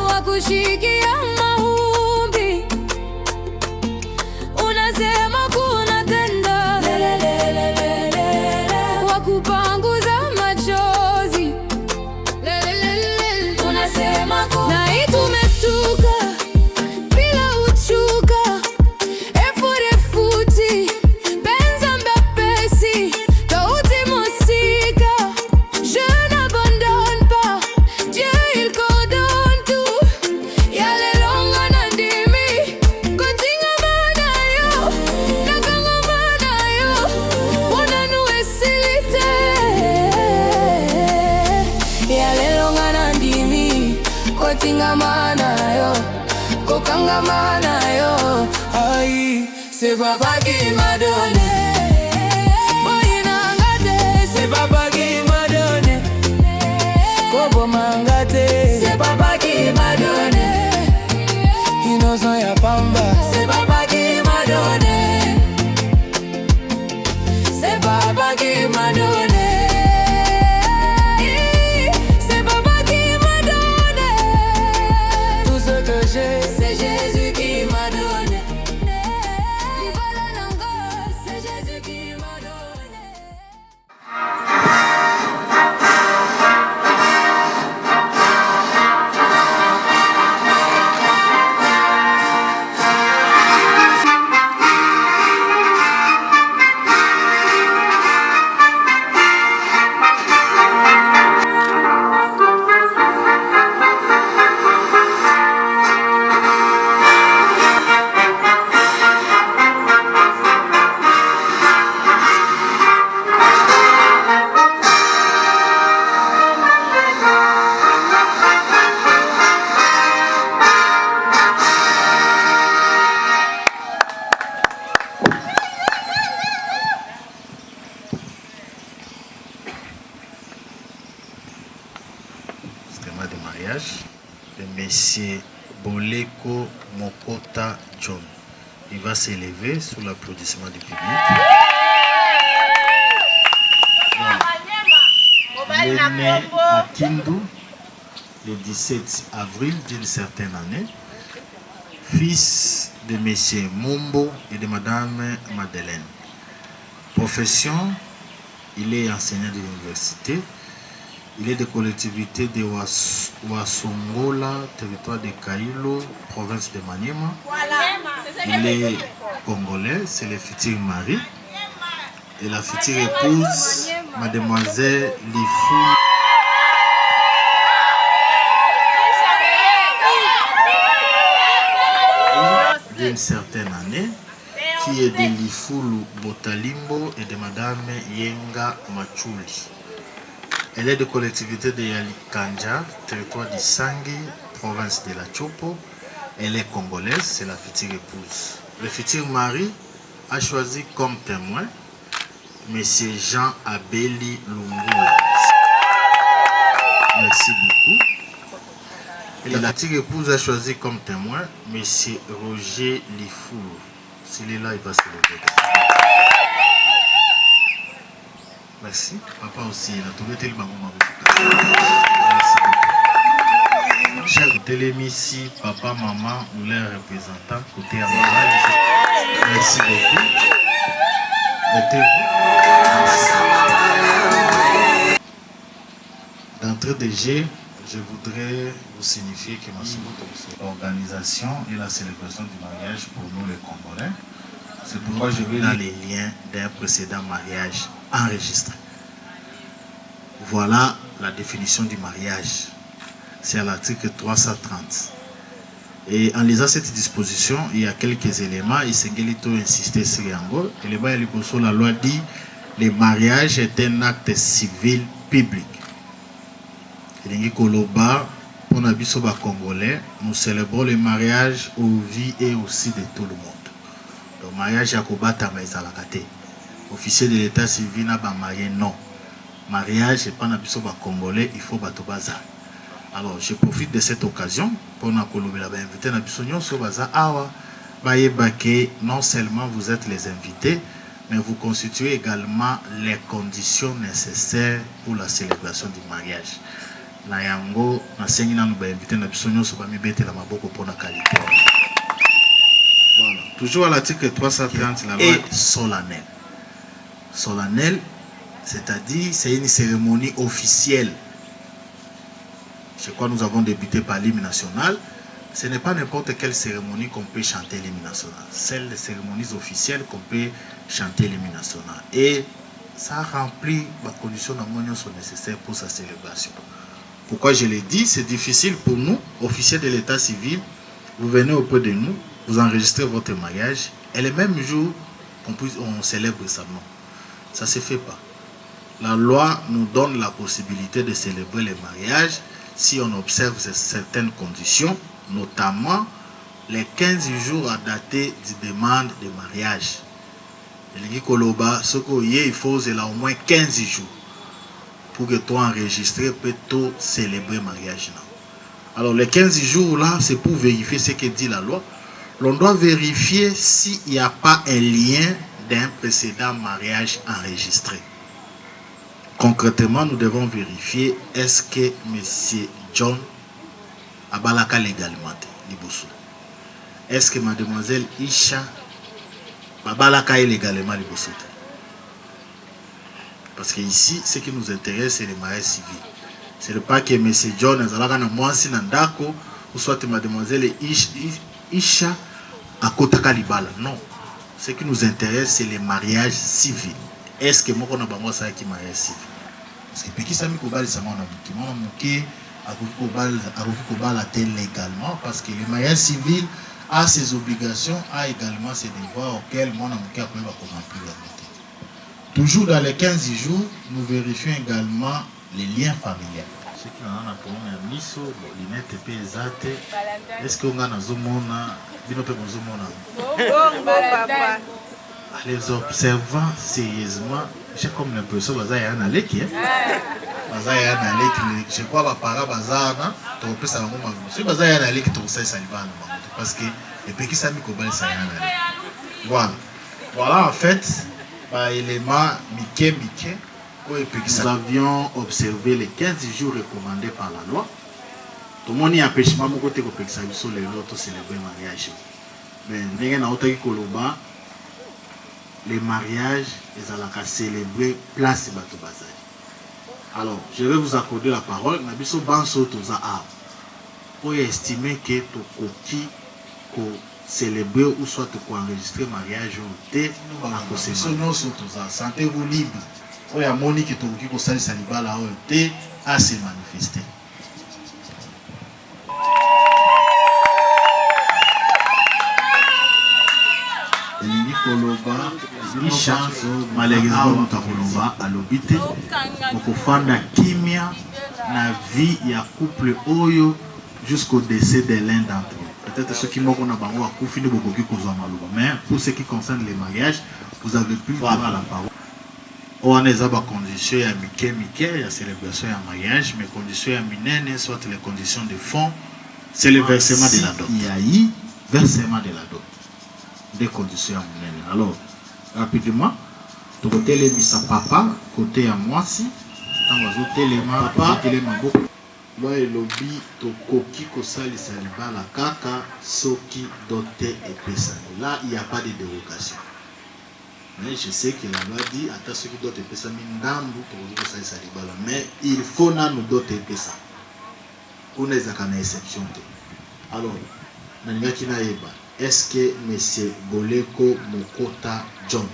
wakushikia maombi, unasema kuna tenda, wakupanguza machozi, unasema kuna itumetuka bila uchuka, efurefuti benza mbapesi tauti musika, je n'abandonne pas, Dieu il coordonne tout, yale longa na ndimi kontinga manayo nakanga manayo unanu esilite, yale longa na ndimi kontinga manayo kokanga manayo, aïe c'est papa qui m'a donné, boyinangate c'est papa qui m'a donné, kobo mangate c'est papa qui m'a donné, innocent ya pamba c'est papa qui m'a donné, c'est papa qui m'a donné, c'est papa qui m'a donné, tout ce que j'ai c'est Jésus qui m'a donné, c'est Jésus qui m'a donné. De mariage de Monsieur Boleko Mokota John. Il va s'élever sous l'applaudissement du public. Il est né à Kindu le 17 avril d'une certaine année, fils de Monsieur Mombo et de Madame Madeleine. Profession, il est enseignant de l'université. Il est de collectivité de Wasongola, territoire de Kailo, province de Maniema. Il est congolais, c'est le futur mari. Et la future épouse, mademoiselle Lifou. D'une certaine année, qui est de Lifulu Botalimbo et de madame Yenga Machuli. Elle est de collectivité de Yalikanja, territoire d'Isangi, province de la Chopo. Elle est congolaise, c'est la future épouse. Le futur mari a choisi comme témoin M. Jean Abeli Lungu. Merci beaucoup. Et la future épouse a choisi comme témoin M. Roger Lifou. S'il est là, il va se lever. Merci. Papa aussi, il a trouvé tellement Merci beaucoup. Chers télémis, papa, maman ou leurs représentants, côté à maman. Merci beaucoup. Mettez-vous. D'entrée de jeu, je voudrais vous signifier que l'organisation et la célébration du mariage pour nous les Congolais. C'est pourquoi je vais dans les liens d'un précédent mariage enregistré. Voilà la définition du mariage. C'est à l'article 330. Et en lisant cette disposition, il y a quelques éléments. Et Sengelito insisté sur Yango. Et la loi dit le mariage est un acte civil public. Et Koloba, pour les Congolais, nous célébrons le mariage aux vies et aussi de tout le monde. Le mariage à Kobata Maïzalakate. Officier de l'état civil n'a pas marié, non. Mariage, c'est pas un Congolais, il faut battre baza. Alors, je profite de cette occasion pour nous inviter non seulement vous êtes les invités, mais vous constituez également les conditions nécessaires pour la célébration du mariage. na yango na sengi na nous inviter na biso nyonso ba mibete la maboko pona qualité. Voilà, toujours à l'article 330 la loi est solennelle. Solennelle, c'est-à-dire c'est une cérémonie officielle. C'est quoi nous avons débuté par l'hymne national. Ce n'est pas n'importe quelle cérémonie qu'on peut chanter l'hymne national. C'est les cérémonies officielles qu'on peut chanter l'hymne national. Et ça remplit les conditions nécessaires pour sa célébration. Pourquoi je l'ai dit, c'est difficile pour nous, officiers de l'état civil, vous venez auprès de nous, vous enregistrez votre mariage, et le même jour on célèbre ça. Non, ça ne se fait pas. La loi nous donne la possibilité de célébrer le mariage si on observe certaines conditions, notamment les 15 jours à dater de demande de mariage. Il faut au moins 15 jours pour que toi enregistré peut célébrer le mariage. Alors les 15 jours là, c'est pour vérifier ce que dit la loi. L'on doit vérifier s'il n'y a pas un lien d'un précédent mariage enregistré. Concrètement, nous devons vérifier est-ce que M. John a balaka légalement liboso. Est-ce que Mademoiselle Isha a balaka légalement liboso. Parce que ici, ce qui nous intéresse, c'est le mariage civil. Ce n'est pas que M. John a mwasi nandako ou soit Mademoiselle Isha a kotaka libala. Non. Ce qui nous intéresse, c'est le mariage civil. Est-ce que moi, on a besoin de ça mariage civil? Parce que Peki Sami Kobal, c'est mon ami. Légalement, parce que le mariage civil a ses obligations, a également ses devoirs auxquels mon ami a remplir. Toujours dans les 15 jours, nous vérifions également les liens familiaux. Ce qui en a pour nous, miso, l'inette pesate. Est-ce qu'on a zomona, binope zomona? Les observants sérieusement, j'ai comme l'impression que Baza Yana Leki. Baza Yana Leki, je crois que par Bazana, tu peux savoir comment. Si Baza Yana Leki, tu sais ça va parce que les Peki Sami Kobal ça Yana. Voilà. Voilà en fait, par élément Mike. Nous avions observé les 15 jours recommandés par la loi. Tout le monde y a empêché mon côté que Peki Sami sur les autres célébrer le mariage. Mais n'est-ce pas autant que Koloba. Les mariages, ils allaient célébrer place de Bato Bazali. Alors, je vais vous accorder la parole. Nabiso Banso Toza A. Pour estimer que tu coquille pour célébrer ou soit pour enregistrer mariage ou thé, on a concession. Sentez-vous libre. Il y a Monique qui est au salle Saliba là où thé à se manifester. Malheureusement Koloba à l'obité pour fanda kimia na vie ya couple oyo jusqu'au décès de l'un d'entre eux. Peut-être ceux qui m'ont bango a kufini bokoki kozwa maloba, mais pour ce qui concerne les mariages, vous avez plus droit à la parole. On a des conditions ya mike ya célébration ya mariage, mais conditions ya minene soit les conditions de fond, c'est le versement de la dot. Il y a eu versement de la dot. Des conditions à mon. Alors, rapidement, tu côté les misa papa, côté à moi si, côté les papa, les mambo. Moi et lobby, to koki kosali saliba la kaka, soki doté et pesa. Là, il n'y a pas de dérogation. Mais je sais que la loi dit, attends ceux qui doté et pesa, mindambu pour kosali saliba là. Mais il faut nous doté et pesa. On est à une exception. Alors, naniga kina yeba. Est-ce que M. Boleko Mokota John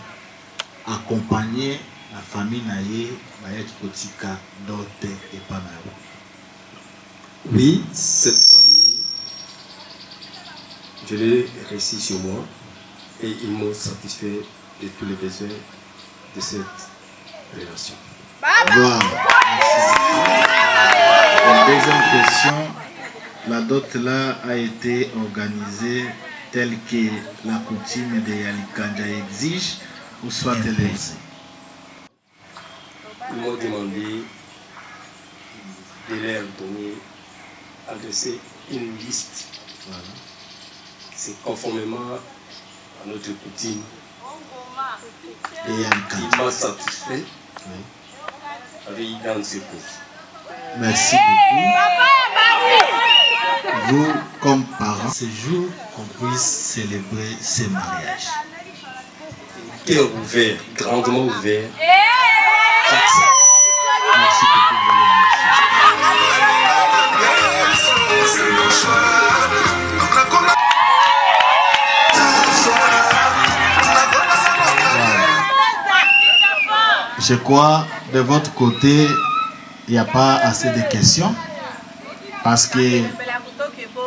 accompagnait la famille Naye Bayek Kotika Dote et Panayo? Oui, cette famille, je l'ai réussi sur moi et ils m'ont satisfait de tous les besoins de cette relation. Voilà. La deuxième question, la dot là a été organisée telle que la coutume de Yalikanja exige ou soit élevée. Ils m'ont demandé de leur donner, adresser une liste. Voilà. C'est conformément à notre coutume. Et il m'a satisfait avec dans ce point. Merci beaucoup. Vous, comme parents, ce jour qu'on puisse célébrer ce mariage. Cœur ouvert, grandement ouvert. Merci beaucoup. Je crois, de votre côté, il n'y a pas assez de questions. Parce que,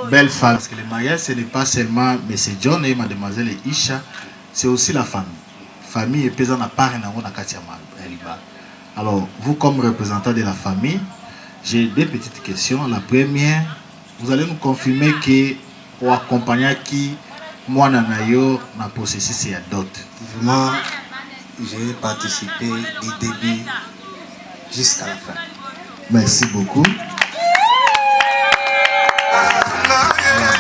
belle femme, parce que le mariage, ce n'est pas seulement M. John et Mademoiselle Isha, c'est aussi la famille. Famille est pesant à part Alors, vous comme représentant de la famille, j'ai deux petites questions. La première, vous allez nous confirmer que pour accompagner qui, moi, Nanayo, n'a possessé ses d'autres. Vraiment, j'ai participé du début jusqu'à la fin. Merci beaucoup.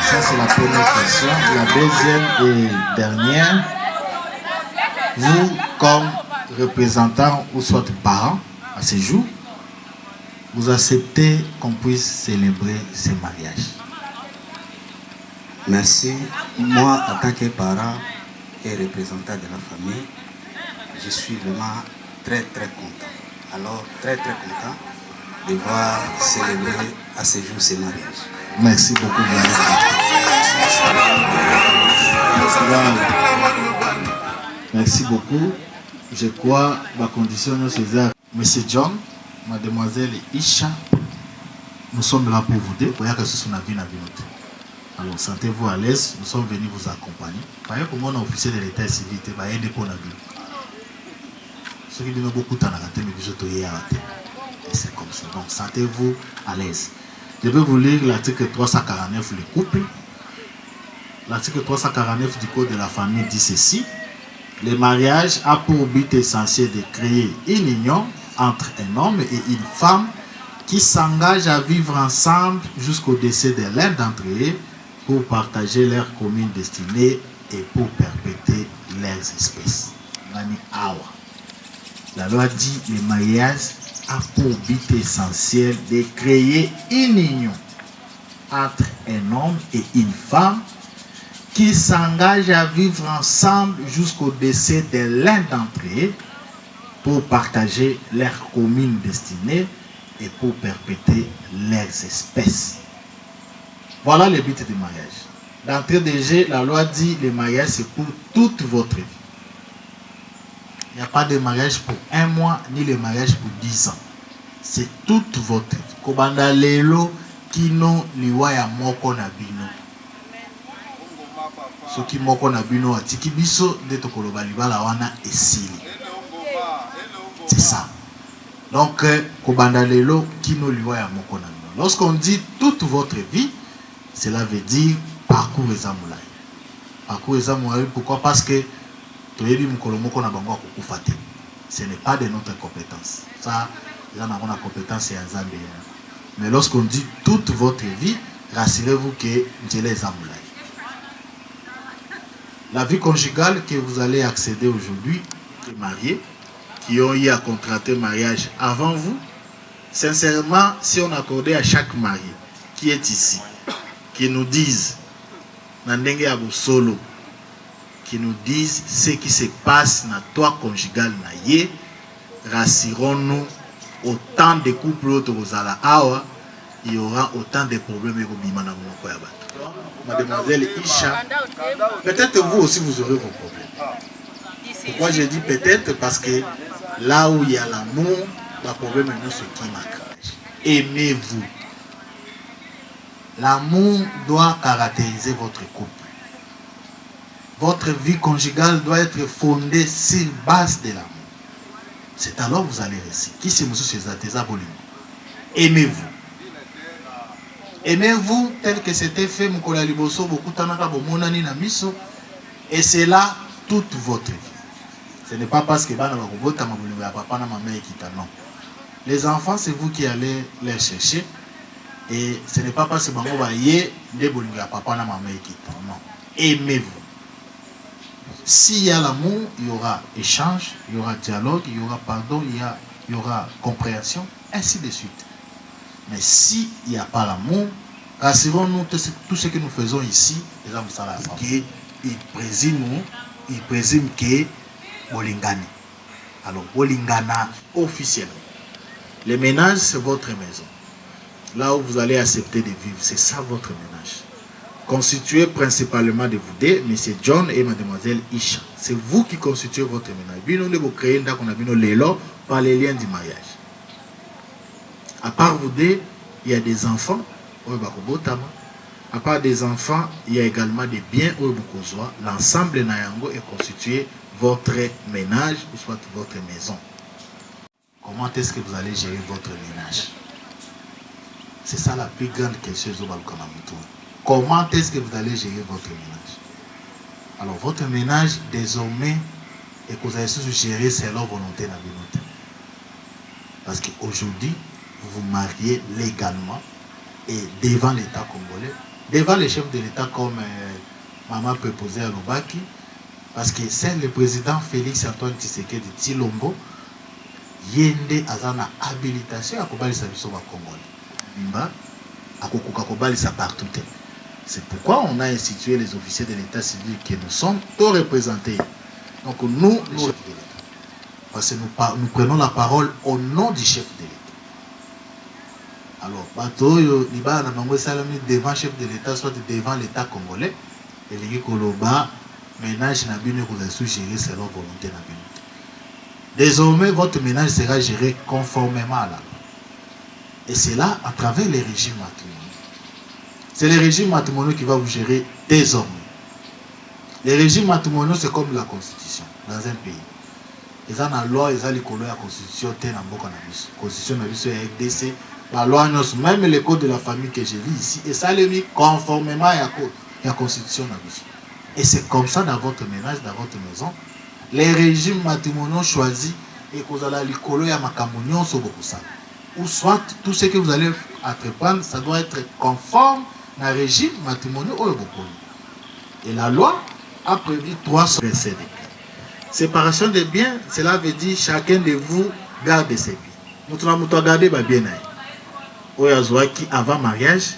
Ça, c'est la première question. La deuxième et dernière, vous, comme représentant ou soit parent à ce jour, vous acceptez qu'on puisse célébrer ce mariage? Merci. Moi, en tant que parent et représentant de la famille, je suis vraiment très content. Alors, très content de voir célébrer à ce jour ce mariage. Merci beaucoup. Merci beaucoup. Je crois que la condition de César, Monsieur John, Mademoiselle Isha, nous sommes là pour vous dire. Alors, sentez-vous à l'aise. Nous sommes venus vous accompagner. Par exemple, comme on est officier de l'état civil, il va aider pour la vie. Ceux qui ont beaucoup de temps à rater, mais vous êtes c'est comme ça. Donc, sentez-vous à l'aise. Je vais vous lire l'article 349, le couple. L'article 349 du Code de la famille dit ceci. Le mariage a pour but essentiel de créer une union entre un homme et une femme qui s'engagent à vivre ensemble jusqu'au décès de l'un d'entre eux pour partager leur commune destinée et pour perpétuer leurs espèces. Nani Awa. La loi dit le mariage a pour but essentiel de créer une union entre un homme et une femme qui s'engagent à vivre ensemble jusqu'au décès de l'un d'entre eux pour partager leur commune destinée et pour perpétuer leurs espèces. Voilà le but du mariage. D'entrée de jeu, la loi dit que le mariage c'est pour toute votre vie. Il n'y a pas de mariage pour un mois, ni le mariage pour 10 ans. C'est toute votre vie. Kobanda lelo kino liwa ya moko na bino. Soki moko na bino atiki biso de tokoloba libala wana esili. C'est ça. Donc, kobanda lelo kino liwa ya moko na bino. Lorsqu'on dit toute votre vie, cela veut dire parcours ezamulai. Parcours ezamulai, pourquoi? Parce que ce n'est pas de notre compétence. Ça, il y a une compétence. Mais lorsqu'on dit toute votre vie, rassurez-vous que Dieu les a. La vie conjugale que vous allez accéder aujourd'hui, les mariés, qui ont eu à contracter mariage avant vous, sincèrement, si on accordait à chaque marié qui est ici, qui nous dise, Nandenge Abu Solo, qui nous disent ce qui se passe dans toi conjugal naïe, rassurons-nous, autant de couples autorisala awa, il y aura autant de problèmes que Mademoiselle Isha, peut-être vous aussi vous aurez vos problèmes. Pourquoi je dis peut-être? Parce que là où il y a l'amour, le problème est ce qui marque. Aimez-vous. L'amour doit caractériser votre couple. Votre vie conjugale doit être fondée sur base de l'amour. C'est alors que vous allez réussir. Qui c'est monsieur César? Aimez-vous. Aimez-vous tel que c'était fait et c'est là toute votre vie. Ce n'est pas parce que non. Les enfants, c'est vous qui allez les chercher. Et ce n'est pas parce que vous voyez papa na maman non. Aimez-vous. S'il y a l'amour, il y aura échange, il y aura dialogue, il y aura pardon, il y aura compréhension, ainsi de suite. Mais s'il n'y a pas l'amour, rassurons-nous, tout ce que nous faisons ici, les hommes savent qu'ils présument que Bolingani. Alors, Bolingana officiellement. Le ménage, c'est votre maison. Là où vous allez accepter de vivre, c'est ça votre ménage. Constitué principalement de vous deux, M. John et Mademoiselle Isha. C'est vous qui constituez votre ménage. Vous créez par les liens du mariage. À part vous deux, il y a des enfants. À part des enfants, il y a également des biens. L'ensemble Nayango est constitué votre ménage ou soit votre maison. Comment est-ce que vous allez gérer votre ménage? C'est ça la plus grande question. Comment est-ce que vous allez gérer votre ménage? Alors votre ménage désormais et que vous allez gérer c'est leur volonté dans la. Parce qu'aujourd'hui, vous vous mariez légalement et devant l'État congolais, devant les chefs de l'État comme Maman préposée à Lubaki, parce que c'est le président Félix Antoine Tshisekedi Tshilombo, Yende Azana habilitation à Kobalisa Biso wa Congolais. Bimba, à Kobalisa partout. C'est pourquoi on a institué les officiers de l'État civil que nous sommes tous représentés. Donc nous, les chefs de l'État. Parce que nous prenons la parole au nom du chef de l'État. Alors, devant le chef de l'État, soit devant l'État congolais, et les Koloba, ménage n'a bien que vous avez suggéré selon volonté. Désormais, votre ménage sera géré conformément à la loi. Et c'est là, à travers les régimes matrimoniaux. C'est les régimes matrimoniaux qui va vous gérer désormais. Les régimes matrimoniaux, c'est comme la constitution dans un pays. Ils ont la loi, ils ont la constitution, la constitution de RDC, la loi, même le code de la famille que j'ai lu ici, et ça les mis conformément à la constitution. Et c'est comme ça dans votre ménage, dans votre maison. Les régimes matrimoniaux choisis et que vous allez l'école à Makamounion sur beaucoup ça. Ou soit tout ce que vous allez entreprendre, ça doit être conforme à un régime matrimonial ou beaucoup. Et la loi a prévu 3 précédés. Séparation des biens, cela veut dire chacun de vous garde ses biens. Nous avons gardé les biens. Qui avant mariage,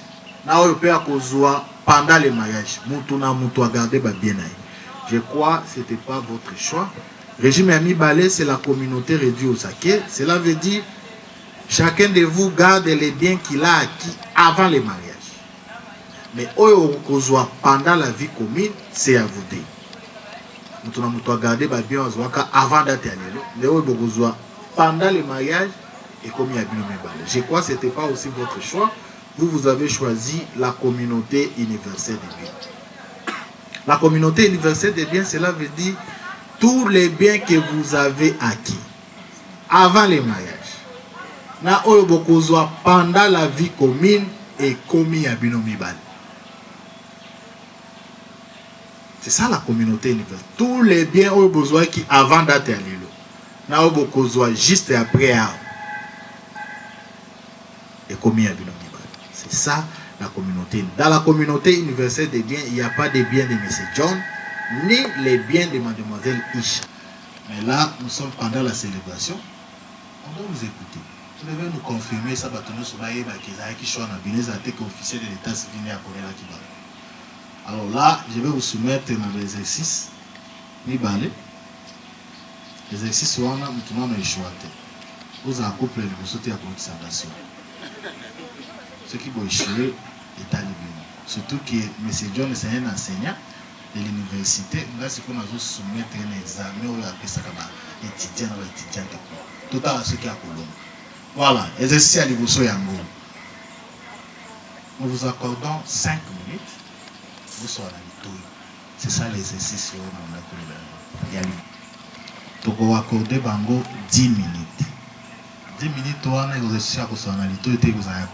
pendant le mariage, nous avons gardé les biens. Je crois que ce n'était pas votre choix. Régime Ami Balé, c'est la communauté réduite au saké. Cela veut dire chacun de vous garde les biens qu'il a acquis avant le mariage. Mais pendant la vie commune, c'est à vous deux. Nous avons gardé les biens avant d'être mais pendant le mariage, et comme il y a bien je crois que ce n'était pas aussi votre choix. Vous avez choisi la communauté universelle des biens. La communauté universelle des biens, cela veut dire tous les biens que vous avez acquis avant le mariage. Pendant la vie commune et commis à Binomibal. C'est ça la communauté universelle. Tous les biens au besoin qui avant d'être à l'île. Na au juste après et commis à Binomibal. C'est ça la communauté. Dans la communauté universelle des biens, il n'y a pas de biens de M. John, ni les biens de Mademoiselle Isha. Mais là, nous sommes pendant la célébration. On doit vous écouter. Vous devez nous confirmer ça. Alors là, je vais vous soumettre dans l'exercice. L'exercice, nous avons échoué. Vous avez un couple de sauter à consolidation. Ce qui vont échouer est à l'ébène. Surtout que M. John est un enseignant de l'université. Là, c'est qu'on a soumettre un examen ou appelé ça comme étudiant ou étudiante. Tout à ce qui a Colombe. Voilà, exercice à l'Iboso Yango. Nous vous accordons 5 minutes. Vous serez à l'itoui. C'est ça l'exercice. Donc, on va accorder Bango 10 minutes. 10 minutes, on a exercice à l'itoui et vous allez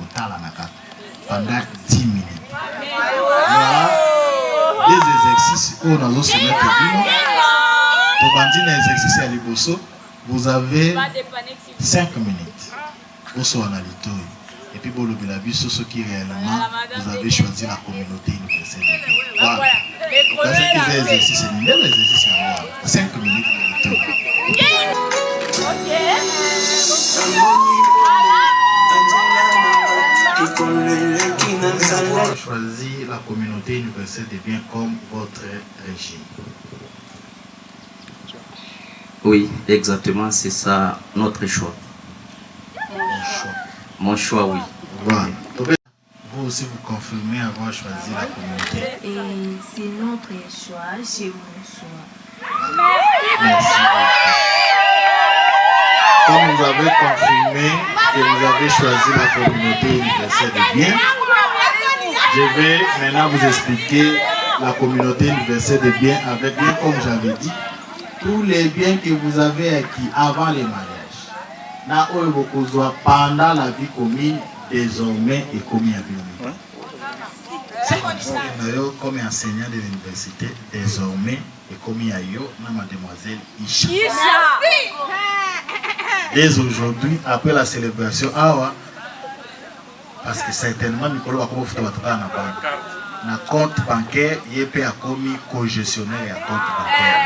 pendant 10 minutes. Voilà des exercices où on a soumettre pour bandir l'exercice à l'Iboso, vous avez 5 minutes. Au soir à l'itoui. Et puis, pour le Bilabiso, ce qui réellement, vous avez choisi la communauté universelle. Voilà. Donc, à ce qui est l'exercice, c'est le même exercice à moi. 5 minutes à l'itoui. Ok. avez choisi la communauté universelle des biens comme votre régime. Oui, exactement, c'est ça notre choix. Mon choix, oui. Voilà. Vous aussi, vous confirmez avoir choisi la communauté. Et c'est notre choix, c'est mon choix. Merci beaucoup. Comme vous avez confirmé que vous avez choisi la communauté universelle des biens, je vais maintenant vous expliquer la communauté universelle des biens avec bien, comme j'avais dit, tous les biens que vous avez acquis avant les mariages. Na oyo pendant la vie commune, désormais et commis à Biomé. Comme enseignant de l'université, désormais et commis à yo, mademoiselle Isha. Dès aujourd'hui, après la célébration, parce que certainement, Nicolas va commencer à na compte bancaire, il peut a commis co-gestionnaire à compte bancaire.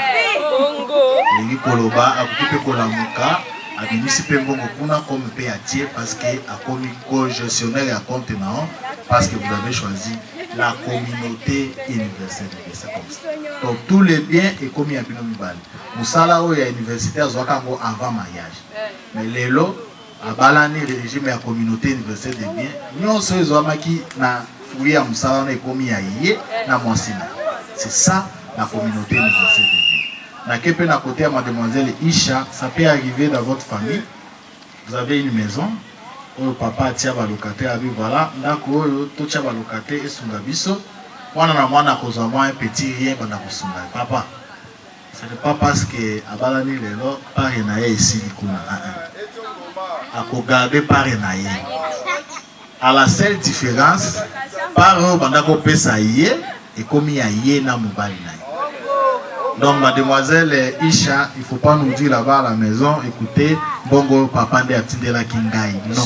Et Nicolas a occupé Kolamuka, a municipé Mbongo Kuna comme PAT parce que a commis co-gestionnaire à compte non, parce que vous avez choisi la communauté universelle. C'est comme ça. Donc tous les biens est commis à Binomi Bali. Moussala ou ya université Zoakango avant mariage. Mais les lots, à Balani, le régime et la communauté universelle des biens, nous sommes Zoamaki na fouillé à Moussala et commis à Yé, na Monsina. C'est ça la communauté universelle des biens. Na Kepe na côté à mademoiselle Isha, ça peut arriver dans votre famille. Vous avez une maison. Oyo papa tia ba locataire abi voilà ndako oyo to tia ba locataire esunga biso mwana na mwana kozwa mwa un petit rien bana kosunga papa ce n'est pas parce que abalani lelo pare na ye ici likuna ako garder pare na ye à la seule différence pare oyo banda ko pesa ye et komi ya ye na mobali na ye. Donc mademoiselle Isha, il ne faut pas nous dire là-bas à la maison, écoutez, bongo papa de Atindela Kingai. Non,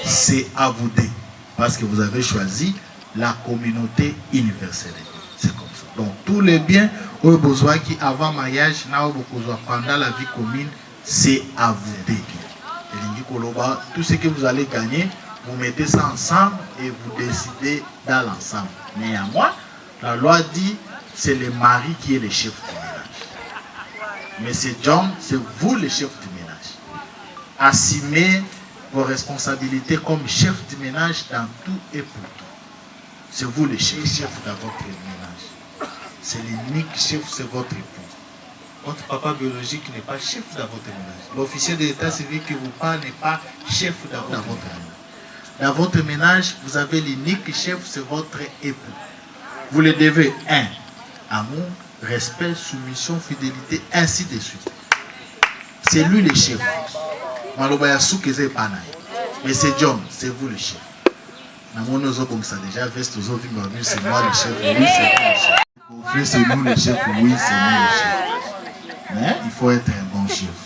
c'est à vous deux. Parce que vous avez choisi la communauté universelle. C'est comme ça. Donc tous les biens, au besoin qui avant mariage, pendant la vie commune, c'est à vous deux. Tout ce que vous allez gagner, vous mettez ça ensemble et vous décidez dans l'ensemble. Néanmoins, la loi dit c'est le mari qui est le chef du ménage. Monsieur John, c'est vous le chef du ménage. Assumez vos responsabilités comme chef du ménage dans tout et pour tout. C'est vous le chef de votre ménage. C'est l'unique chef, c'est votre époux. Votre papa biologique n'est pas chef dans votre ménage. L'officier de l'état civil qui vous parle n'est pas chef dans votre ménage. Dans votre ménage, vous avez l'unique chef, c'est votre époux. Vous le devez, amour, respect, soumission, fidélité, ainsi de suite. C'est lui le chef. Mais c'est John, c'est vous le chef. Comme ça déjà, c'est moi le chef, oui, c'est nous le chef, oui, c'est nous le chef. Mais il faut être un bon chef.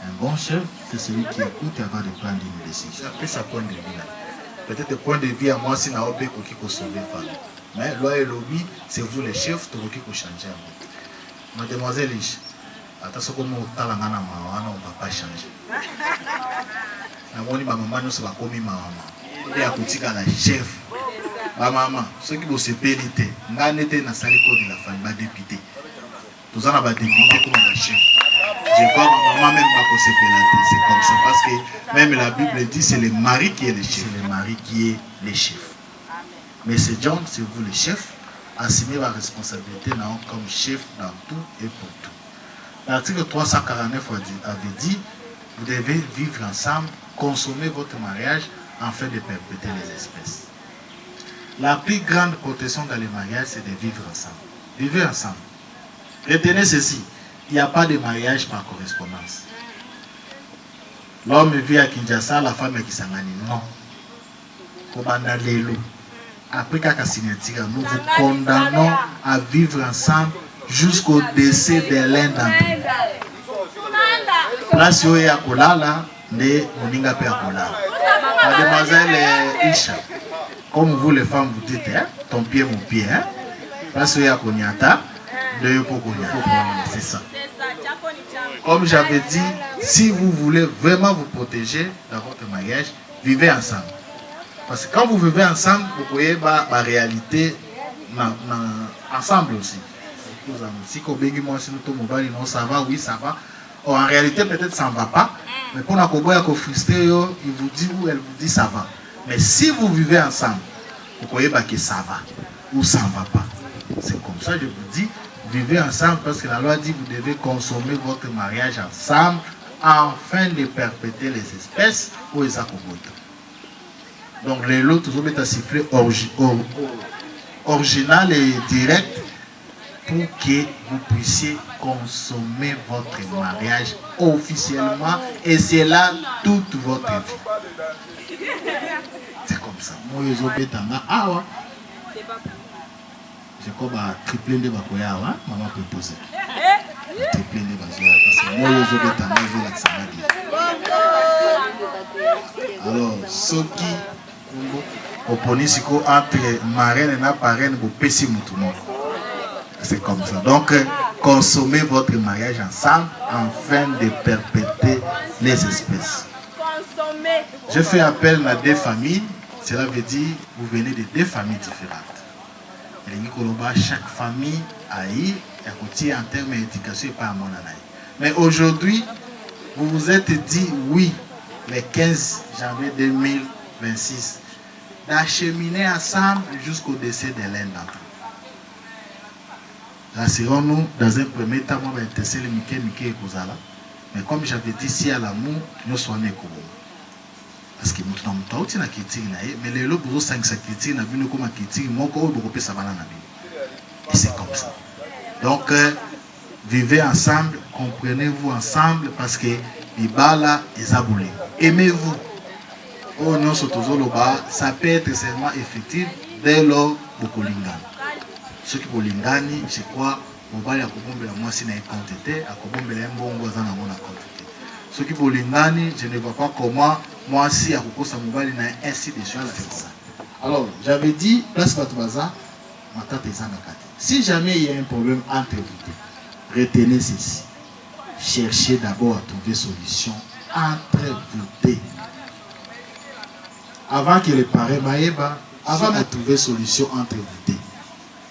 Un bon chef, c'est celui qui écoute et avant de prendre une décision. Après, ça point de vue. Peut-être point de vue à moi, si n'a pas qui sauver femme. Mais loi et lobby, c'est vous les chefs, tout qui peut changer. Mademoiselle Ish, attention comme on t'a la main on ne va pas changer. La maman nous va comme maman. Et à côté la chef. Ma maman, ceux qui vont se périter, n'a n'était dans salle de la famille, ma députée. Tous en a député comme la chef. Je vois ma maman même pas pour se pélater, c'est comme ça parce que même la Bible dit c'est le mari qui est le chef, le mari qui est le chef. Mais c'est John, c'est vous le chef, assumez la responsabilité comme chef dans tout et pour tout. L'article 349 avait dit, vous devez vivre ensemble, consommer votre mariage afin de perpétuer les espèces. La plus grande protection dans les mariages, c'est de vivre ensemble. Vivez ensemble. Retenez ceci, il n'y a pas de mariage par correspondance. L'homme vit à Kinshasa, la femme est qui s'engage. Non. Kobanda lelo. Après qu'à signature, nous vous condamnons à vivre ensemble jusqu'au décès de l'un d'entre nous. Place où il y a Kolala, ne Moninga pe Kolala. Mademoiselle Isha, comme vous les femmes vous dites, hein, ton pied mon pied, hein. Place où il y a Konyata, de Yopokonyata. C'est ça. Comme j'avais dit, si vous voulez vraiment vous protéger dans votre mariage, vivez ensemble. Parce que quand vous vivez ensemble, vous voyez la réalité ensemble aussi. Si ça va, oui, ça va. Or, en réalité, peut-être ça ne va pas. Mais pour la frustrer, il vous dit ou elle vous dit ça va. Mais si vous vivez ensemble, vous voyez que ça va ou ça ne va pas. C'est comme ça, je vous dis, vivez ensemble parce que la loi dit que vous devez consommer votre mariage ensemble afin de perpétuer les espèces ou les accommodements. Donc, les lots, toujours mettre à siffler original et direct pour que vous puissiez consommer votre mariage officiellement et c'est là toute votre vie. C'est comme ça. Moi, je vais j'ai comme un triplé de bakoya, maman peut poser. Triplé de bakoya, parce que moi, je vais t'amener la samedi. Alors, ce qui opponent entre marraine et parraine, vous payez tout le monde. C'est comme ça. Donc, consommez votre mariage ensemble afin de perpétuer les espèces. Je fais appel à deux familles. Cela veut dire vous venez de deux familles différentes. Chaque famille a eu un côté en termes d'éducation et pas à mon anaï. Mais aujourd'hui, vous vous êtes dit oui, le 15 janvier 2026, d'acheminer ensemble jusqu'au décès de l'un d'entre eux. Rassurons-nous, dans un premier temps, on va tester le Mickey et Kozala. Mais comme j'avais dit, si à l'amour, nous sommes nés. Parce que nous sommes tous na critique mais les autres vous 5 critique na bino comme critique mon ko beaucoup peut savoir na bino. Et c'est comme ça. Donc vivez ensemble, comprenez-vous ensemble parce que ibala ezaboulé. Aimez-vous. Oh non sotozoloba, ça peut être seulement effectif dès lors beaucoup lingani. Ceux qui bolingani, c'est quoi mobali akobombela moi si na quantité, akobombela mbongo za na mona quantité. Ceux qui bolingani, je ne vois pas comment moi aussi à Koko Samoubali n'a ainsi de choses. Alors, j'avais dit, place Batoubaza, ma tante est en Akate. Si jamais il y a un problème entre vous deux, retenez ceci. Cherchez d'abord à trouver solution entre vous deux. Avant que les parents maïba, avant de trouver solution entre vous deux.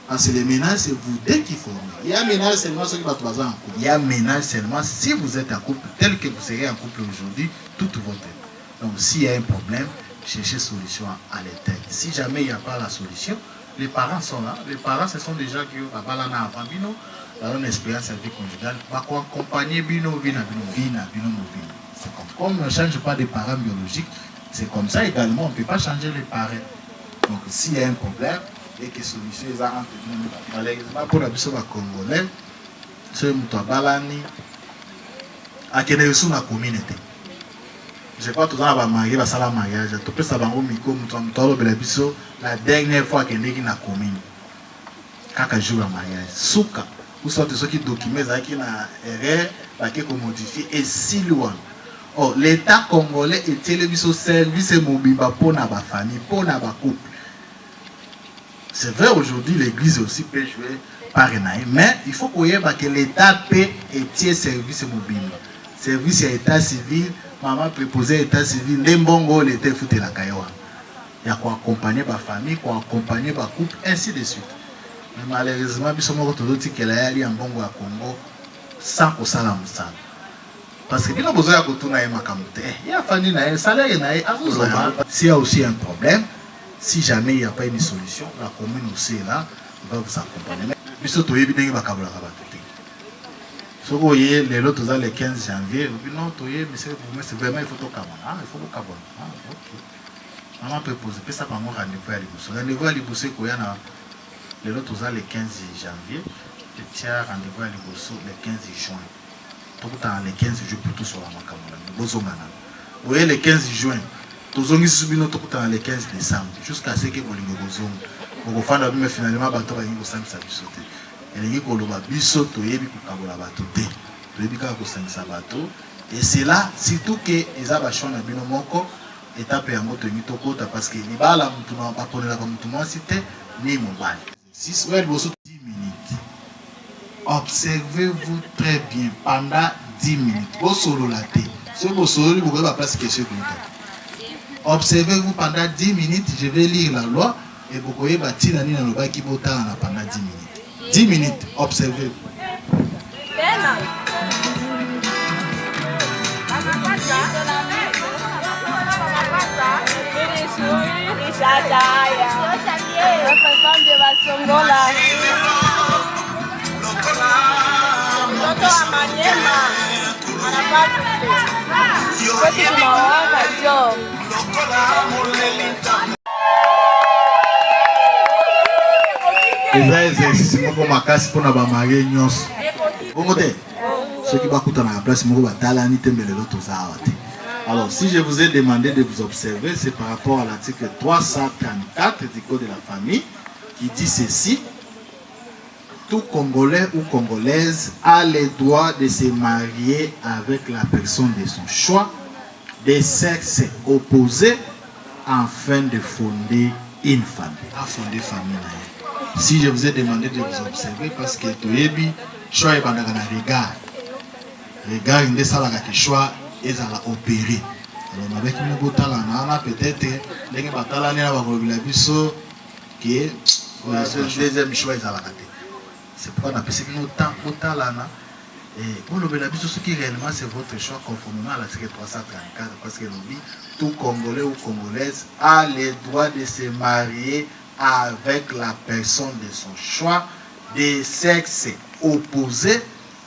Parce que les ménages, c'est vous deux qui formez. Il y a un ménage seulement ceux qui Batoubaza en couple. Il y a un ménage seulement si vous êtes en couple, tel que vous serez en couple aujourd'hui, toute votre vie. Donc, s'il y a un problème, cherchez solution à l'état. Si jamais il n'y a pas la solution, les parents sont là. Les parents, ce sont des gens qui ont une expérience de vie conjugale. Ils vont accompagner Bino, Vina. C'est comme on ne change pas de parents biologiques, c'est comme ça également, on ne peut pas changer les parents. Donc, s'il y a un problème, et que solution est entre nous. Malheureusement, pour la mission congolaise, ce Moutabalani a été dans la communauté. Je crois que tout le monde va marier, va faire le mariage. Tout le monde la dernière fois qu'il est dans la commune. Quand il joue le mariage. Souka, ou soit ceux qui documentent, qui ont erreur, qui ont modifié, et si loin. Or, l'État congolais est télévisé service mobile pour la famille, pour la couple. C'est vrai, aujourd'hui, l'église aussi peut jouer par Renaï, mais il faut que l'État paie et service mobile. Service à l'état civil, maman préposée à l'état civil, n'embongo l'été fouté la caïwa. Il y a quoi accompagner ma famille, quoi accompagner ma couple, ainsi de suite. Mais malheureusement, il sommes dit qu'elle a allé en Bongo à Congo sans que ça la. Parce que nous besoin de tout naïma kamote. Il y a famille naï, salaire naï, s'il y a aussi un problème, si jamais il n'y a pas une solution, la commune aussi est là, va vous accompagner. Mais surtout, il y a des gens qui si vous voyez les lots le 15 janvier, vous dites non, c'est vraiment il faut tout cabane. Ah, il faut tout cabane. Ah, ok. Maman peut poser, puis ça va avoir rendez-vous à l'Ibousso. Rendez-vous à l'Ibousso, les lots le 15 janvier, et tiens rendez-vous à l'Ibousso le 15 juin. Tout le temps, le 15 juin, plutôt sur la Makamona. Vous voyez le 15 juin, tout le temps le 15 décembre, jusqu'à ce que vous l'ayez besoin. Vous faites le finalement, bateau va y sauter. Et c'est là, surtout que les abachons na bino moko étape ya moto ni tokota parce que libala mutu na ba konela ba mutu mo cité ni mobile. 10 minutes. Observez-vous très bien pendant 10 minutes. Bo solo la té. Ce bo solo vous pouvez pas place question comme ça. Observez-vous pendant 10 minutes, je vais lire la loi et vous voyez pendant 10 minutes. 10 minutes, observez-vous. Eza exercice moko makasi mpona bamarie nyonso. Bongo te soki bakutana na place moko batalani te mbelelo toza awa te. Alors si je vous ai demandé de vous observer, c'est par rapport à l'article 334 du Code de la famille qui dit ceci: tout Congolais ou Congolaise a le droit de se marier avec la personne de son choix, des sexes opposés, afin de fonder une famille. À fonder famille. Si je vous ai demandé de vous observer, parce que Toyebi, choix est dans le regard. Regard, il est le choix est à la opérer. Alors, avec une boutalana, peut-être, les batalana va revenir qui est le deuxième choix est à la caté. C'est pourquoi on appelle ça boutalana. Et pour le bénéfice, ce qui réellement c'est votre choix conformément à l'article 334, parce que tout Congolais ou Congolaise a le droit de se marier avec la personne de son choix, des sexes opposés,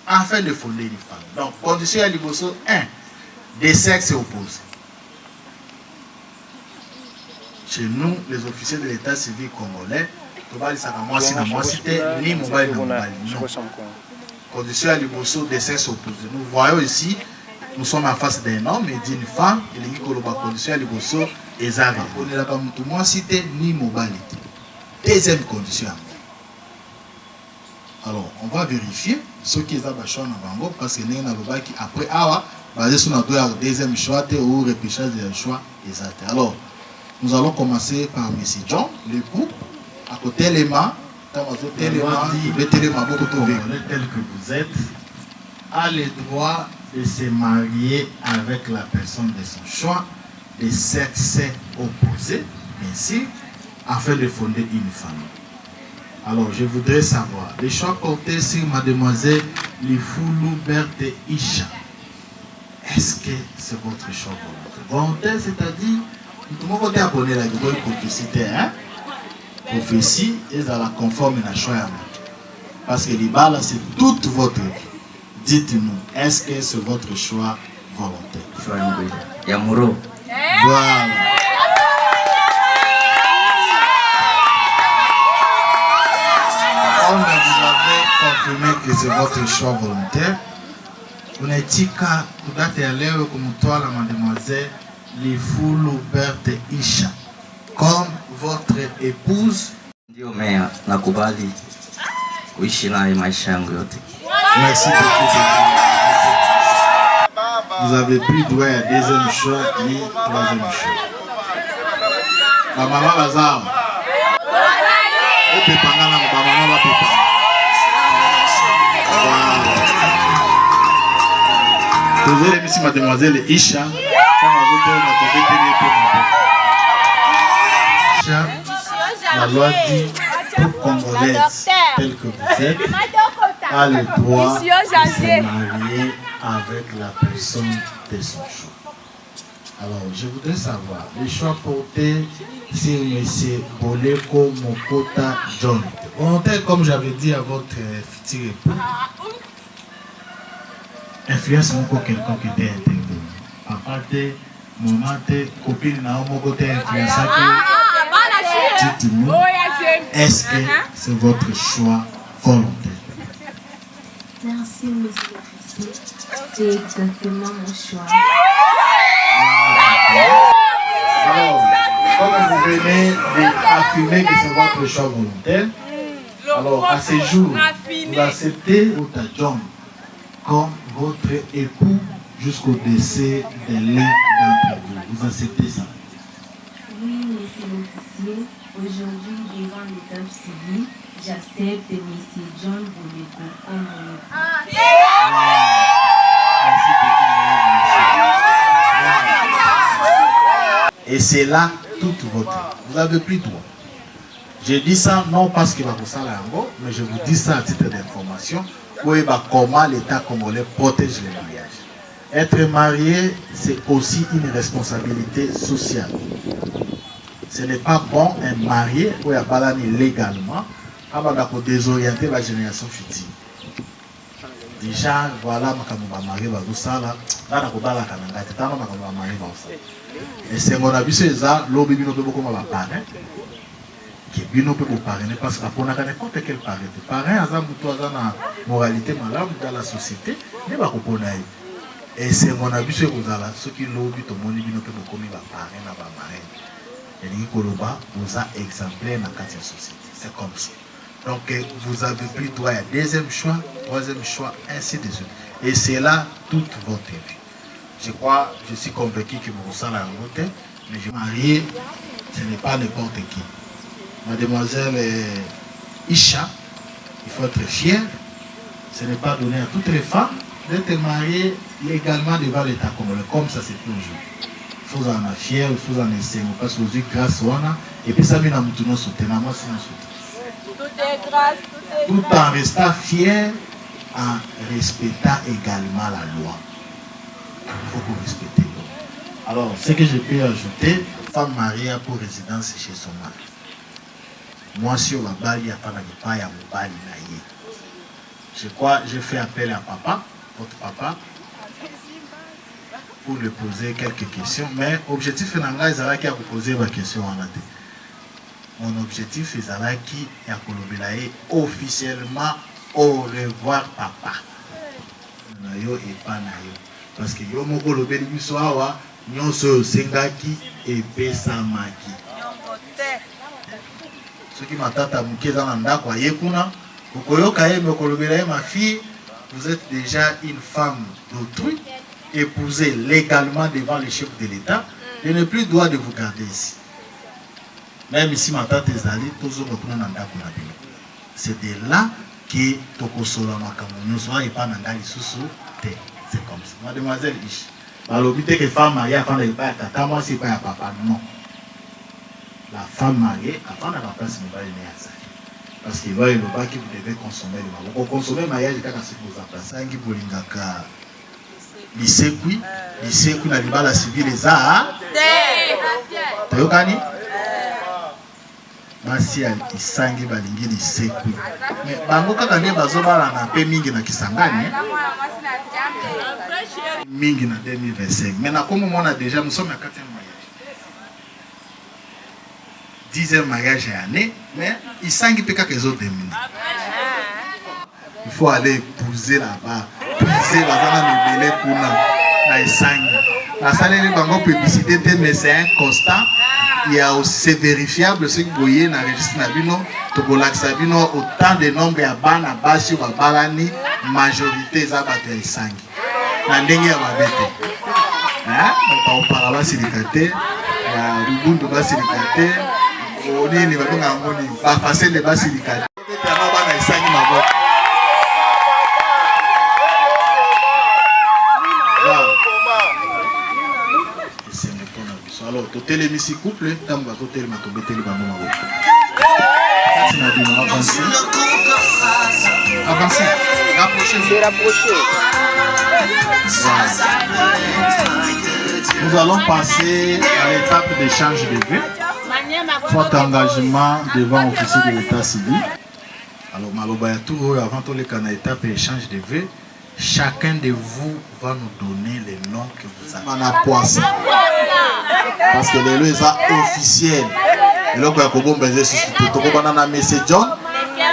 afin de fonder une femme. Donc, condition à l'Iboso 1, des sexes opposés. Chez nous, les officiers de l'état civil congolais, ni mobile. Condition à l'Iboso des sexes opposés. Nous voyons ici, nous sommes en face d'un homme et d'une femme, et les conditions à l'Iboso est arrivé. On est là comme tout le monde cité ni mobilité. Deuxième condition. Alors, on va vérifier ce qui est à choix dans parce que nous avons après basé sur notre deuxième choix ou repêchage de choix exact. Alors, nous allons commencer par M. John, l'époux, à côté des mains, tel que vous êtes, a le droit de se marier avec la personne de son choix, des sexes opposés, ainsi, afin de fonder une famille. Alors, je voudrais savoir, les choix portés sur mademoiselle Lifoulou Berthe Isha, est-ce que c'est votre choix volontaire? Volontaire, c'est-à-dire, tout le monde est abonné à la prophétie, hein? Prophétie, et à la conforme à la choix. Parce que les balles, c'est toute votre vie. Dites-nous, est-ce que c'est votre choix volontaire? Choix Yamuro. Voilà. On vous avait confirmé que c'est votre choix volontaire. On a dit que vous êtes allé comme toi, la mademoiselle Lifoulou Berthe Isha, comme votre épouse. Ndio mea nakubali kuishi naye maisha yangu yote. Merci beaucoup. Vous avez plus droit à deuxième choix ni troisième choix. La maman Lazare. Vous avez ici mademoiselle Isha. La loi dit toute Congolaise telle que vous êtes a le droit de se marier avec la personne de son choix. Alors, je voudrais savoir, les choix portés sur M. Boleko Mokota John. Volontaire, comme j'avais dit à votre futur époux, influence encore quelqu'un qui était intervenu. Papa, maman, copine, qui influence. Dites-nous, est-ce que c'est votre choix volontaire? Merci, monsieur l'officier. C'est exactement mon choix. Alors, comme vous venez d'affirmer que c'est votre choix volontaire, alors à ce jour, vous acceptez votre John comme votre époux jusqu'au décès de l'un d'entre vous. Vous acceptez ça? Oui, monsieur l'officier. Aujourd'hui, devant l'état civil, j'accepte monsieur John Boleko comme mon époux. Et c'est là toute votre... Vous n'avez plus droit. Je dis ça non parce que vous savez encore, mais je vous dis ça à titre d'information. Comment l'État congolais protège les mariages. Être marié, c'est aussi une responsabilité sociale. Ce n'est pas bon un marié où il n'y a pas légalement avant de désorienter la génération future. Déjà, voilà, je marié, et c'est mon avis, c'est ça, l'objet de beaucoup de parents. Qui est bien pour parrainer parce qu'on a n'importe quel parrain. Parrain, c'est une moralité malade dans la société, mais pas qu'on et c'est mon avis, c'est que ceux qui lobby, tout le monde est pour commis la parrain, la marraine. Et les Koloba, vous a exemplaire dans la société. C'est comme ça. Donc, vous avez plus droit à deuxième choix, troisième choix, ainsi de suite. Et c'est là toute votre vie. Je suis convaincu que vous savez la route, mais je marié, ce n'est pas n'importe qui. Mademoiselle Isha, il faut être fier. Ce n'est pas donné à toutes les femmes d'être mariées légalement devant l'État congolais. Comme ça, c'est toujours. Il faut en être fier, il faut en essayer. Parce que vous grâce à et puis ça, nous avons soutenu. Tout en restant fier, en respectant également la loi. Il faut qu'on respecte la loi. Alors, ce que je peux ajouter, femme mariée pour résidence chez son mari. Moi, si on va bali, il n'y a pas de bali. Je crois, je fais appel à papa, votre papa, pour lui poser quelques questions. Mais l'objectif, c'est de poser ma question en athée. Mon objectif, c'est de officiellement au revoir, papa. Nayo et pas nayo. Parce que yo moko le beli bisoawa, nyonso sengaki et pesamaki. Ce qui m'attend muke dans l'andako ayekuna, okoyoka ye mekolobela ma fille, vous êtes déjà une femme d'autrui, épousée légalement devant le chef de l'État, je n'ai plus le droit de vous garder ici. Même ici ma tante ezali, toujours retourner dans l'andako na bino. C'est de là que tokosola makambo soit et pas nandali susu te. C'est comme ça. Mademoiselle Ish, l'obité que femme mariée avant de pas tata, moi c'est pas à papa, non. La femme mariée, avant de la place, ne va aimer à ça. Parce qu'il va y avoir que vous devez consommer le mariage. Vous consommez le mariage, quand vous en placez, il faut l'ingaka. Lycée, n'a pas la civile, les arts. Tayokani? Basi alikisangi balingi lycée. Mais bango kaka ne bazobala na pe mingi na Kisangani. Mingi na 2025. Mais na comme on a déjà, nous sommes à 4e mariage. 10e mariage à année, mais il sangi pe kaka les autres démunis. Il faut aller épouser là-bas. Épouser bazana mibele kuna na isangi. La salle de bango publicité mais c'est un constat. Il y a aussi vérifiable ce que vous voyez dans le registre Nabino, Tobolak-Sabino, autant de nombres à Bana, Bassi, Babalani, majorité Zabaté et Sangi. Nandenge ya Babete. On parle de Silikate, Rubundu Basilikate, on est niveau d'Angoni, pas facile de Basilikate. Alors, tout le misi couple, tant que tout le monde est avancez, rapprochez. Nous allons passer à l'étape d'échange de vœux. Votre engagement devant l'officier de l'état civil. Alors, Malobaya tout avant tout les canaux étape d'échange de vœux. Chacun de vous va nous donner les noms que vous avez. Parce que les lois sont officielles. John,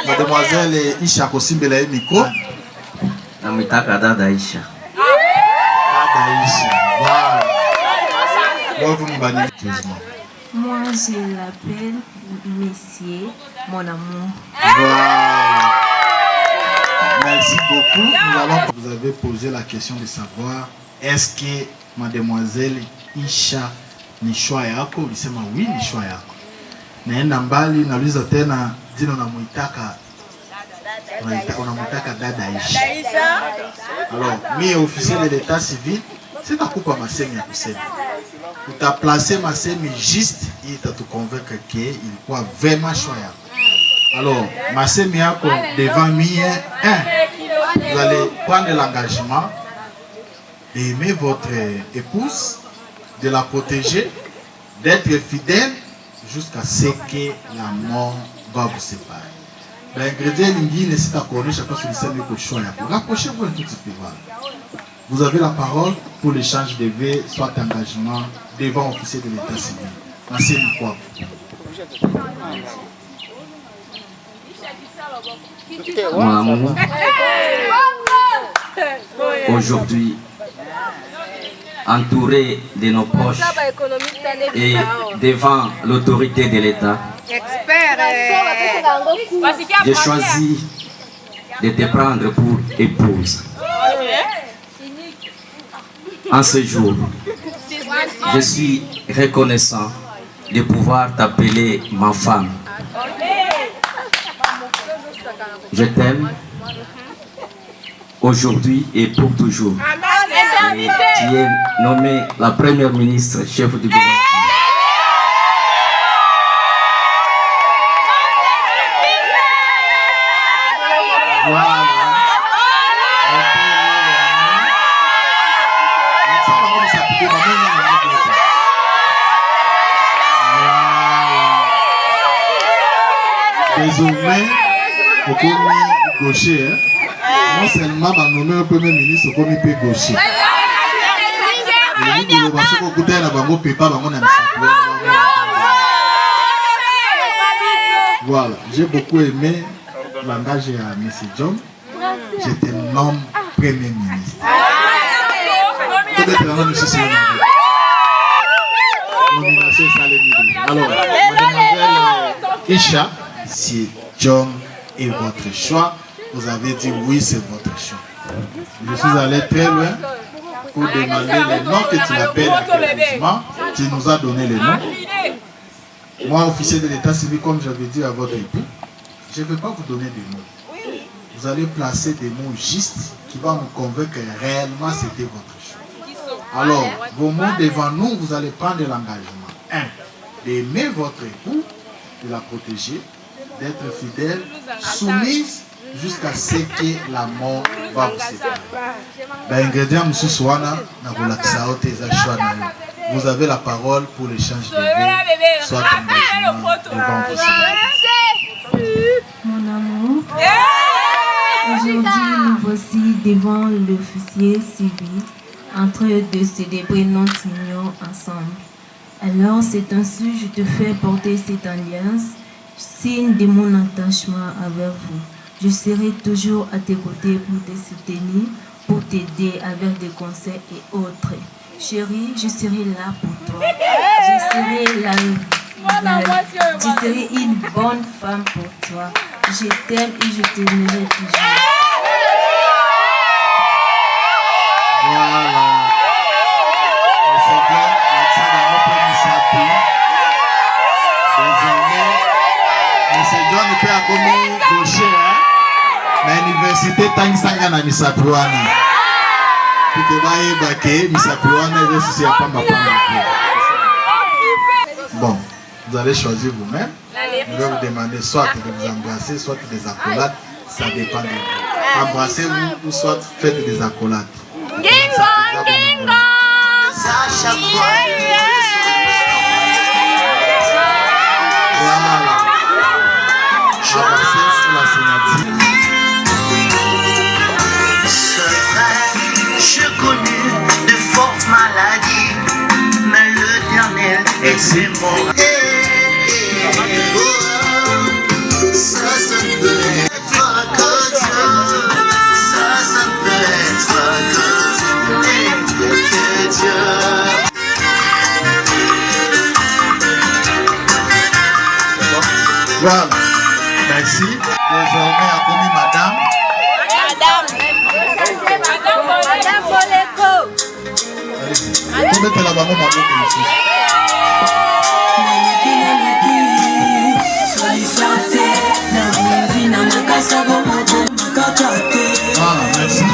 mademoiselle Isha Kosimbela micro. Namitaka dada Isha. Dada Isha. Moi, je l'appelle Messier, mon amour. Voilà. Merci beaucoup. Vous avez posé la question de savoir est-ce que mademoiselle Isha ni choix yako? Ulisema oui, ni choix yako. Naenda mbali nauliza tena jina unamuitaka dada Isha. Alors, mi officier de l'état civil, c'est takupa masemi ya kusema. tu as placé ma semi juste, il t'a te convaincre qu'il croit vraiment choyable. Alors, ma semi devant moi, vous allez prendre l'engagement d'aimer votre épouse, de la protéger, d'être fidèle jusqu'à ce que la mort va vous séparer. L'ingrédient linguine, c'est à corriger chacun sur le sein de choix. Rapprochez-vous un tout petit peu. Vous avez la parole pour l'échange de vœux, soit engagement devant officier de l'état civil. Merci beaucoup. Mon amour, aujourd'hui, entouré de nos proches et devant l'autorité de l'État, j'ai choisi de te prendre pour épouse. En ce jour, je suis reconnaissant de pouvoir t'appeler ma femme. Je t'aime aujourd'hui et pour toujours. Et tu es nommée la première ministre, chef du gouvernement. Voilà. Désormais, au commis gaucher, non seulement va nommer un premier ministre au comité gaucher. Voilà, j'ai beaucoup aimé l'engagement à M. John. J'étais nommé premier ministre. Alors, mademoiselle Isha, si John est votre choix, vous avez dit oui, c'est votre choix. Je suis allé très loin pour demander les noms que tu appelles effectivement. Tu nous as donné les noms. Moi, officier de l'état civil, comme j'avais dit à votre époux, je ne vais pas vous donner des mots. Vous allez placer des mots justes qui vont nous convaincre que réellement c'était votre choix. Alors, vos mots devant nous, vous allez prendre l'engagement. 1. D'aimer votre époux, de la protéger, d'être fidèle, soumise jusqu'à ce que la mort va vous séparer. L'ingrédient, M. Swana, vous avez la parole pour l'échange de vœux, soit engagement devant vous. Mon amour, aujourd'hui nous voici devant l'officier civil en train de célébrer notre union ensemble. Alors c'est ainsi que je te fais porter cette alliance, signe de mon attachement avec vous. Je serai toujours à tes côtés pour te soutenir, pour t'aider avec des conseils et autres. Chérie, je serai là pour toi. Je serai une bonne femme pour toi. Je t'aime et je t'aimerai toujours. Voilà. Désormais, M. John peut accompagner gaucher, mais l'université Tangsanga na Misapouani. Pour que vous ayez Misapouani, et aussi à Pamba. Bon, vous allez choisir vous-même. Je vais vous demander soit de vous embrasser, soit des accolades. Ça dépend de vous. Embrassez-vous ou soit faites des accolades. Voilà. Avancez sur la signature. Je connus de fortes maladies, mais le dernier est mort. Ça peut être que Dieu, ça peut être que Dieu. Voilà, merci. Désormais, à commis madame. Allez-y. Mettez la maman ma boucle ici. Ah, merci.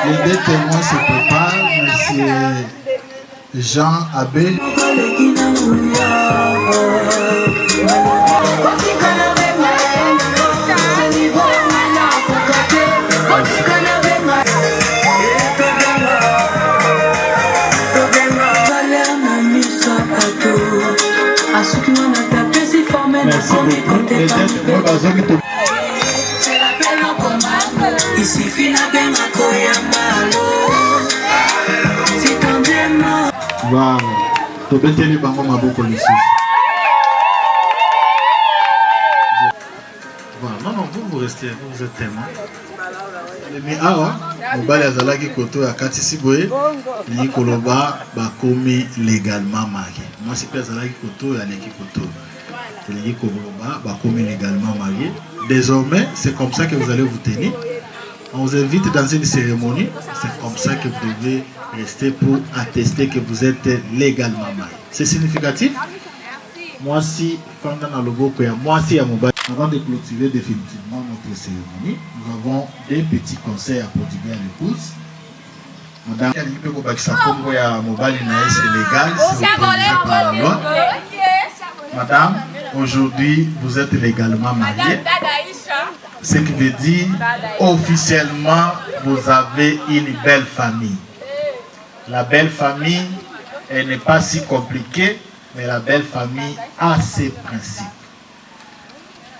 Les deux témoins se préparent. Monsieur Jean Abbé. Voilà. Non, non, vous restez, vous êtes témoin. Mais mobali azalaki koto ya kati siboye ni koloba bakomi légalement marié. Moi c'est pas azalaki koto ya leki koto. Ni koloba bakomi légalement marié. Désormais, c'est comme ça que vous allez vous tenir. On vous invite dans une cérémonie, c'est comme ça que vous devez rester pour attester que vous êtes légalement marié. C'est significatif. Moi si pendant le loboko ya moi si ya mobali. Avant de clôturer définitivement notre cérémonie, nous avons des petits conseils à prodiguer à l'épouse. Madame, Madame, aujourd'hui, vous êtes légalement mariée. Ce qui veut dire, officiellement, vous avez une belle famille. La belle famille, elle n'est pas si compliquée, mais la belle famille a ses principes.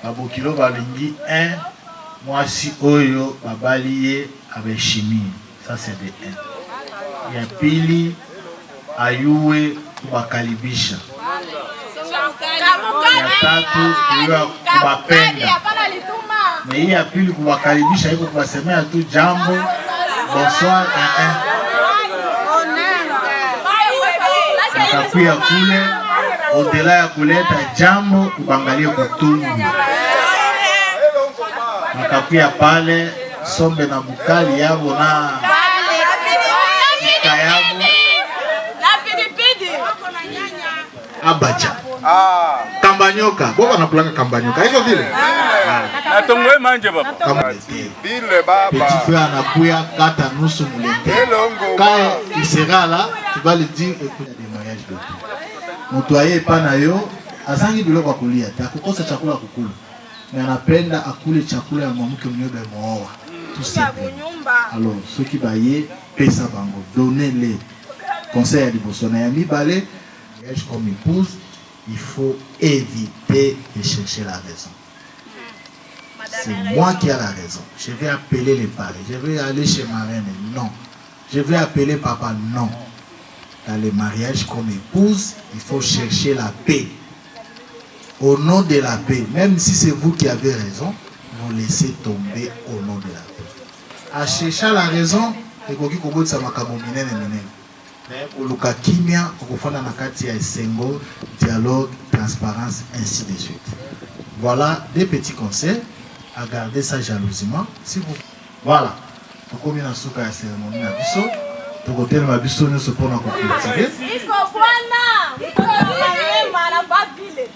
Babokilo balingi moi si oyo babaliye avec chimie, ça c'est de 1. Ya pili ayuwe kubakalibisha. Ya tatu kuwa kubapenda. Mais hii ya pili kubakalibisha iko kubasemea tu jambo bonsoir akakuya kule odela ya kuleta jambo kubangalia kutungu. Nakakuya pale sombe na bukali yabo na kayabo abacha kambanyoka boba nakulanga kambanyoka hivyo vile na tongwe manje baba vile baba petit frère anakuya kata nusu mulete quand il sera là tu vas lui dire écoute des mariages de tout mutwaye pana yo azangi biloko kulia takukosa chakula kukula mais anapenda akule chakula ya mwamuke mnyobe mooa tout ça. Alors ceux qui baillent pesa bango donnez les conseils de Bosona ya mibale comme épouse il faut éviter de chercher la raison. C'est moi qui ai la raison. Je vais appeler les parents, je vais aller chez ma reine, non. Je vais appeler papa, non. Dans les mariages comme épouse, il faut chercher la paix. Au nom de la paix, même si c'est vous qui avez raison, vous laissez tomber au nom de la paix. À chercher la raison, et oluka kimia kokofana na kati ya esengo, dialogue, transparence, ainsi de suite. Voilà des petits conseils à garder ça jalousement. Si vous voilà, comme na suka ya cérémonie na biso, to côté na biso nous se pona ko cultiver. Il faut bwana, mala babile.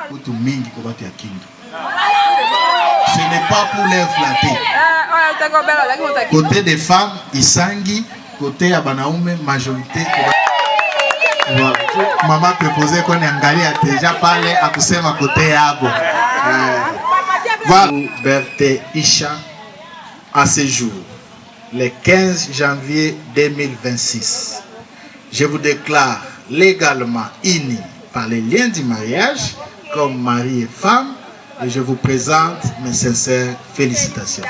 Kutu mingi ko bati ya kingi. Ce n'est pas pour les flatter. Côté des femmes, isangi, côté ya banaume, majorité. Voilà. Maman peut poser qu'on est angali a déjà parlé à kusema côté yabo. Voilà. Berthe Isha à ce jour, le 15 janvier 2026. Je vous déclare légalement unis par les liens du mariage comme mari et femme. Et je vous présente mes sincères félicitations.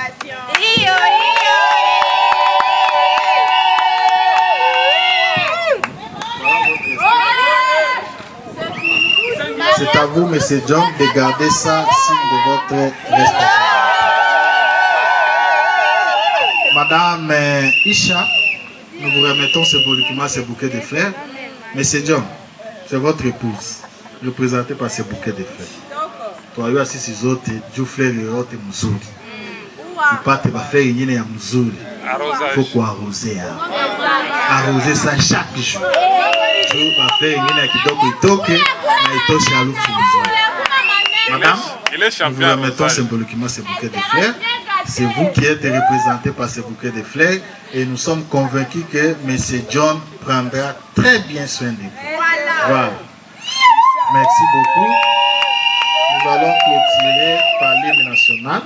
C'est à vous, M. John, de garder ça signe de votre responsabilité. Madame Isha, nous vous remettons symboliquement ce bouquet de fleurs. M. John, c'est votre épouse, représentée par ce bouquet de fleurs. Toi, tu as sisi zote, juu fleur yote mzuri. Upate ba fleur nyingine ya mzuri. Faut kuarroser. Arroser ça chaque jour. Juu ba fleur nyingine ya kidogo itoke na itoshe harufu nzuri. Madame, nous vous remettons symboliquement ce bouquet de fleurs C'est vous qui êtes représentés par ce bouquet de fleurs et nous sommes convaincus que M. John prendra très bien soin de vous. Voilà. Merci beaucoup. Nous allons clôturer par l'hymne national.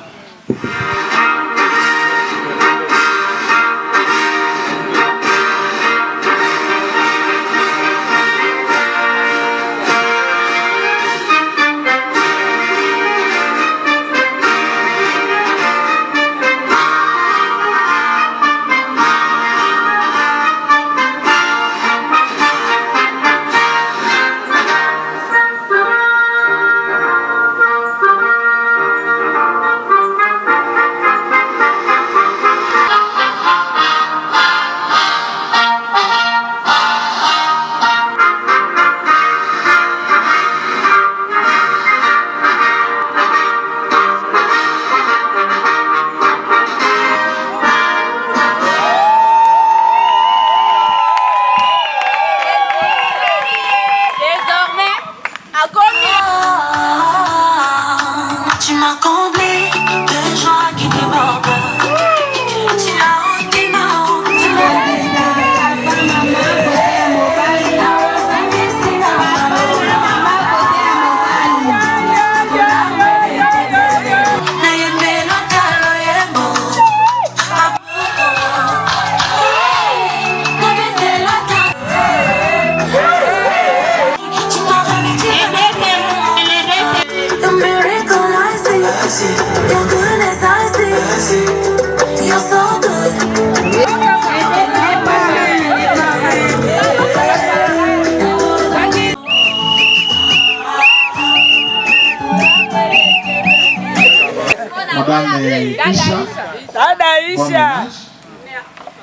Madame Isha,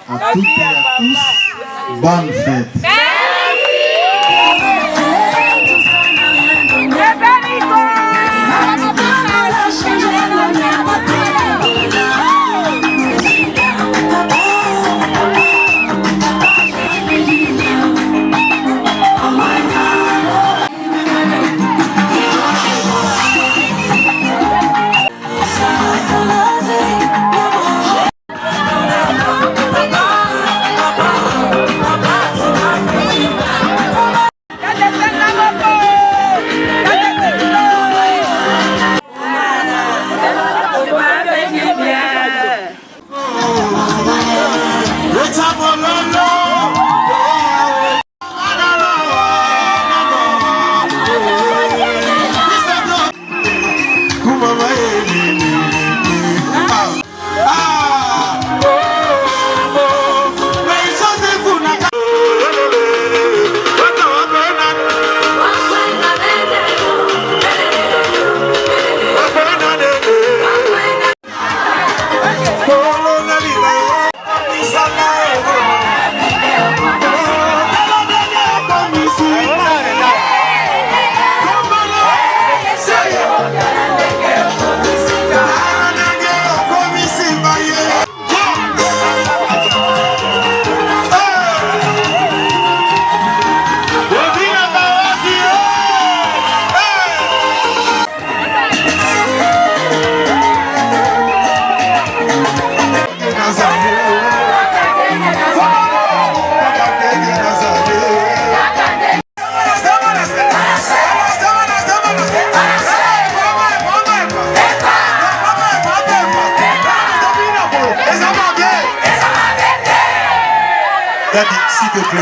à toutes et à tous, bonne fête. Daddy, s'il te plaît.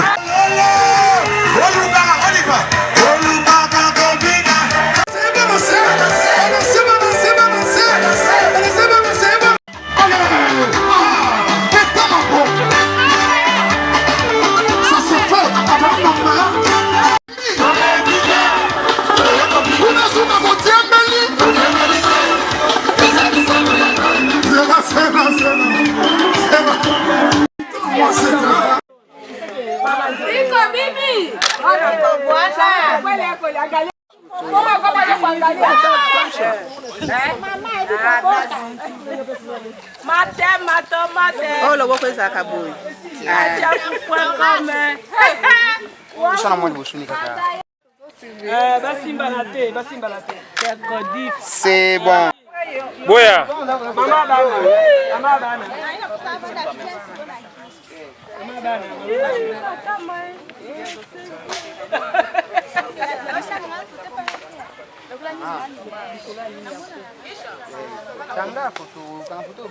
Oh, le woko za kabui. C'est bon. Boya. Tanda foto, foto